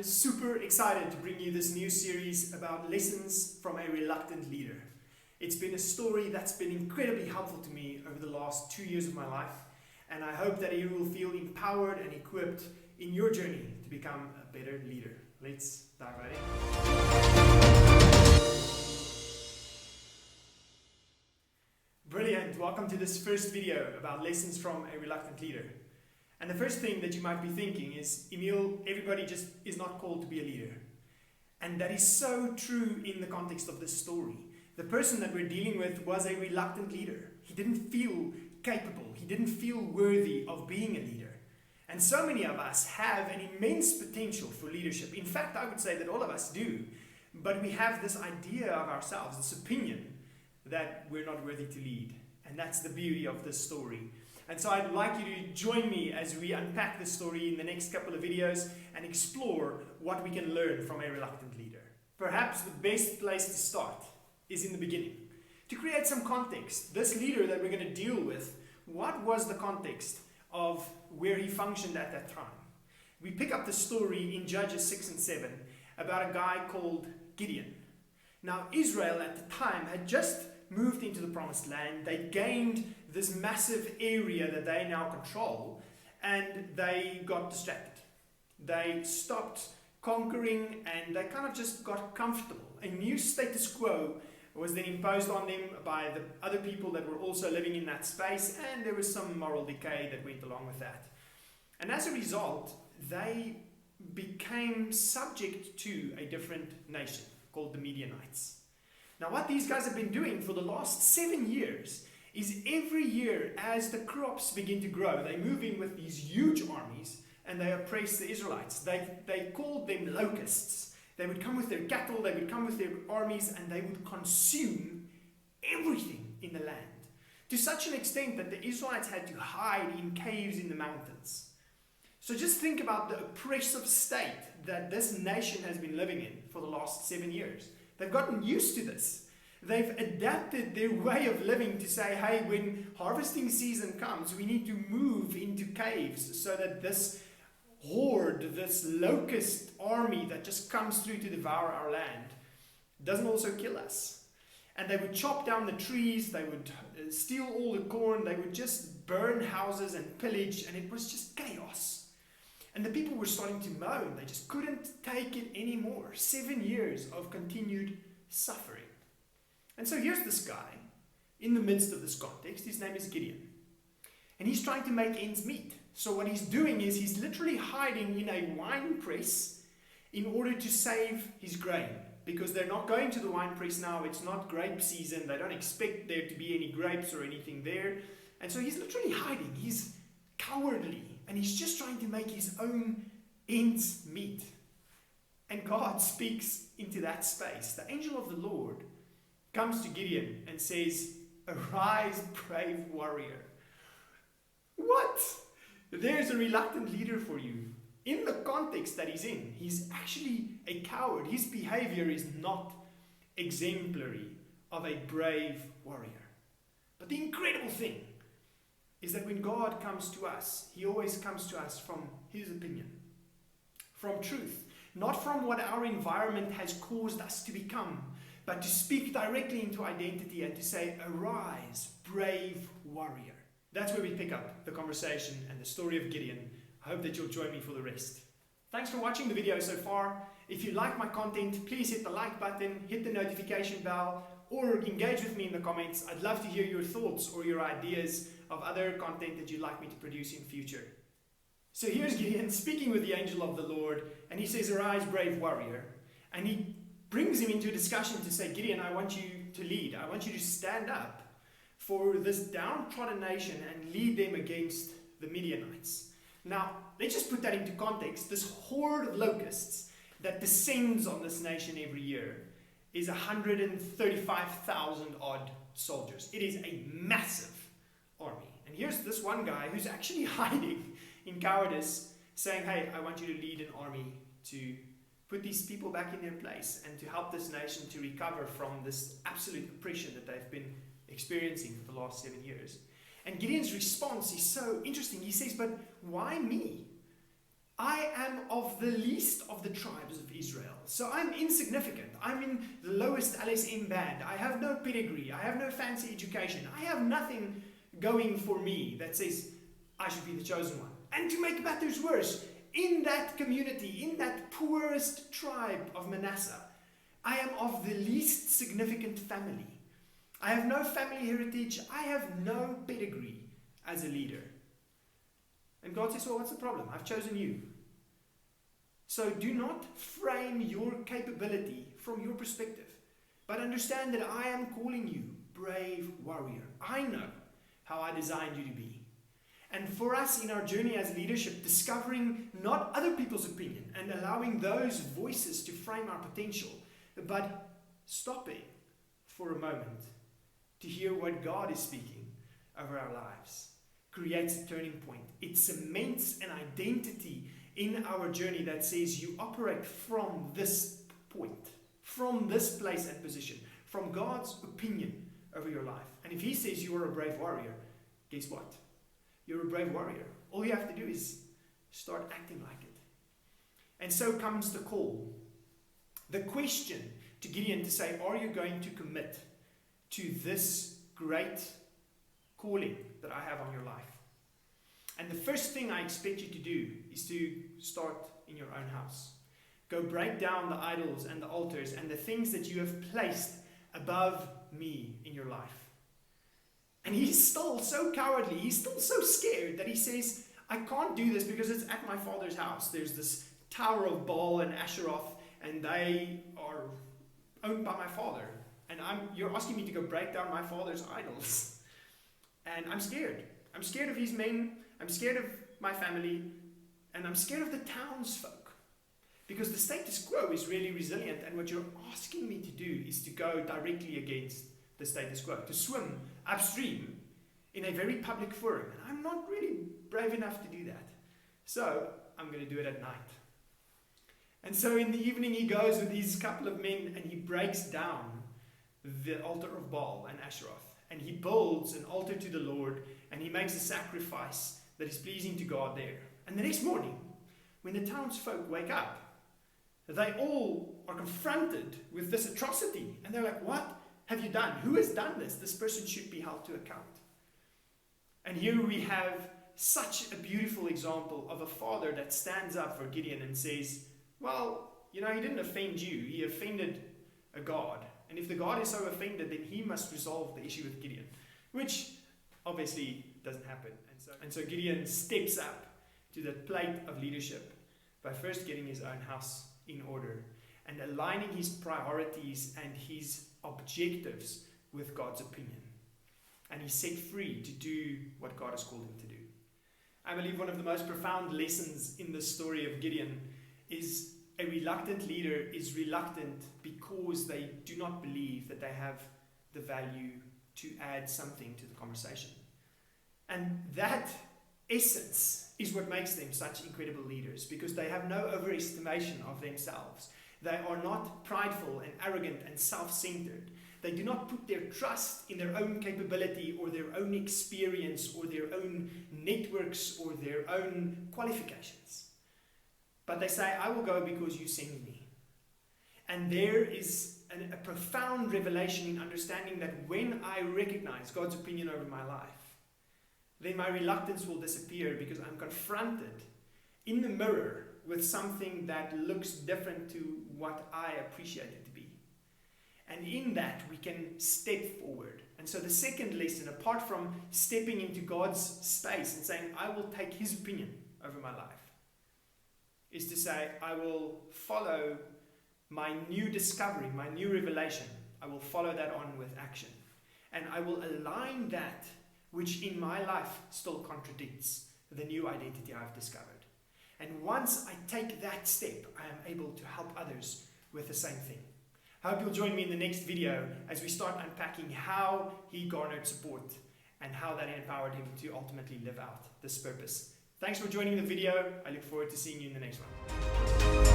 I'm super excited to bring you this new series about lessons from a reluctant leader. It's been a story that's been incredibly helpful to me over the last 2 years of my life, and I hope that you will feel empowered and equipped in your journey to become a better leader. Let's dive right in. Brilliant! Welcome to this first video about lessons from a reluctant leader. And the first thing that you might be thinking is, Emile, everybody just is not called to be a leader. And that is so true in the context of this story. The person that we're dealing with was a reluctant leader. He didn't feel capable. He didn't feel worthy of being a leader. And so many of us have an immense potential for leadership. In fact, I would say that all of us do. But we have this idea of ourselves, this opinion that we're not worthy to lead. And that's the beauty of this story. And so I'd like you to join me as we unpack this story in the next couple of videos and explore what we can learn from a reluctant leader. Perhaps the best place to start is in the beginning. To create some context, this leader that we're going to deal with, what was the context of where he functioned at that time? We pick up the story in Judges 6 and 7 about a guy called Gideon. Now Israel at the time had just moved into the promised land. They gained this massive area that they now control, and they got distracted. They stopped conquering and they kind of just got comfortable. A new status quo was then imposed on them by the other people that were also living in that space, and there was some moral decay that went along with that. And as a result, they became subject to a different nation called the Midianites. Now what these guys have been doing for the last 7 years is every year as the crops begin to grow, they move in with these huge armies and they oppress the Israelites. They called them locusts. They would come with their cattle, they would come with their armies, and they would consume everything in the land. To such an extent that the Israelites had to hide in caves in the mountains. So just think about the oppressive state that this nation has been living in for the last 7 years. They've gotten used to this. They've adapted their way of living to say, hey, when harvesting season comes, we need to move into caves so that this horde, this locust army that just comes through to devour our land doesn't also kill us. And they would chop down the trees, they would steal all the corn, they would just burn houses and pillage, and it was just chaos. And the people were starting to moan. They just couldn't take it anymore. 7 years of continued suffering. And so here's this guy in the midst of this context. His name is Gideon. And he's trying to make ends meet. So what he's doing is he's literally hiding in a wine press in order to save his grain. Because they're not going to the wine press now. It's not grape season. They don't expect there to be any grapes or anything there. And so he's literally hiding. He's cowardly. And he's just trying to make his own ends meet. And God speaks into that space. The angel of the Lord comes to Gideon and says, "Arise, brave warrior." What? There's a reluctant leader for you. In the context that he's in, he's actually a coward. His behavior is not exemplary of a brave warrior. But the incredible thing is that when God comes to us, he always comes to us from his opinion, from truth, not from what our environment has caused us to become, but to speak directly into identity and to say, "Arise, brave warrior." That's where we pick up the conversation and the story of Gideon. I hope that you'll join me for the rest. Thanks for watching the video so far. If you like my content, please hit the like button, hit the notification bell, or engage with me in the comments. I'd love to hear your thoughts or your ideas of other content that you'd like me to produce in future. So here's Gideon speaking with the angel of the Lord, and he says, "Arise, brave warrior." And he brings him into a discussion to say, "Gideon, I want you to lead. I want you to stand up for this downtrodden nation and lead them against the Midianites." Now, let's just put that into context. This horde of locusts that descends on this nation every year is 135,000 odd soldiers. It is a massive army. And here's this one guy who's actually hiding in cowardice, saying, "Hey, I want you to lead an army to put these people back in their place and to help this nation to recover from this absolute oppression that they've been experiencing for the last 7 years." And Gideon's response is so interesting. He says, "But why me? I am of the least of the tribes of Israel. So I'm insignificant. I'm in the lowest LSM band. I have no pedigree. I have no fancy education. I have nothing going for me that says I should be the chosen one. And to make matters worse, in that community, in that poorest tribe of Manasseh, I am of the least significant family. I have no family heritage. I have no pedigree as a leader. And God says, well, what's the problem? I've chosen you. So do not frame your capability from your perspective, but understand that I am calling you brave warrior. I know how I designed you to be. And for us in our journey as leadership, discovering not other people's opinion and allowing those voices to frame our potential, but stopping for a moment to hear what God is speaking over our lives, creates a turning point. It cements an identity in our journey that says you operate from this point, from this place and position, from God's opinion over your life. And if He says you are a brave warrior, guess what? You're a brave warrior. All you have to do is start acting like it. And so comes the call, the question to Gideon to say, are you going to commit to this great calling that I have on your life? And the first thing I expect you to do is to start in your own house. Go break down the idols and the altars and the things that you have placed above me in your life. And he's still so cowardly, he's still so scared that he says, I can't do this because it's at my father's house. There's this tower of Baal and Asheroth, and they are owned by my father. And you're asking me to go break down my father's idols. And I'm scared. I'm scared of his men. I'm scared of my family. And I'm scared of the townsfolk. Because the status quo is really resilient. And what you're asking me to do is to go directly against the status quo. To swim upstream in a very public forum. And I'm not really brave enough to do that. So I'm going to do it at night. And so in the evening he goes with these couple of men and he breaks down the altar of Baal and Asheroth. And he builds an altar to the Lord and he makes a sacrifice that is pleasing to God there. And the next morning, when the townsfolk wake up, they all are confronted with this atrocity. And they're like, what have you done? Who has done this? This person should be held to account. And here we have such a beautiful example of a father that stands up for Gideon and says, well, he didn't offend you. He offended a God. And if the God is so offended, then he must resolve the issue with Gideon, which obviously doesn't happen. And so Gideon steps up to the plate of leadership by first getting his own house in order and aligning his priorities and his objectives with God's opinion. And he's set free to do what God has called him to do. I believe one of the most profound lessons in the story of Gideon is a reluctant leader is reluctant because they do not believe that they have the value to add something to the conversation. And that essence is what makes them such incredible leaders, because they have no overestimation of themselves. They are not prideful and arrogant and self-centered. They do not put their trust in their own capability or their own experience or their own networks or their own qualifications. But they say, I will go because you send me. And there is a profound revelation in understanding that when I recognize God's opinion over my life, then my reluctance will disappear because I'm confronted in the mirror with something that looks different to what I appreciate it to be. And in that, we can step forward. And so the second lesson, apart from stepping into God's space and saying, I will take His opinion over my life, is to say, I will follow my new discovery, my new revelation. I will follow that on with action. And I will align that which in my life still contradicts the new identity I've discovered. And once I take that step, I am able to help others with the same thing. I hope you'll join me in the next video as we start unpacking how he garnered support and how that empowered him to ultimately live out this purpose. Thanks for joining the video. I look forward to seeing you in the next one.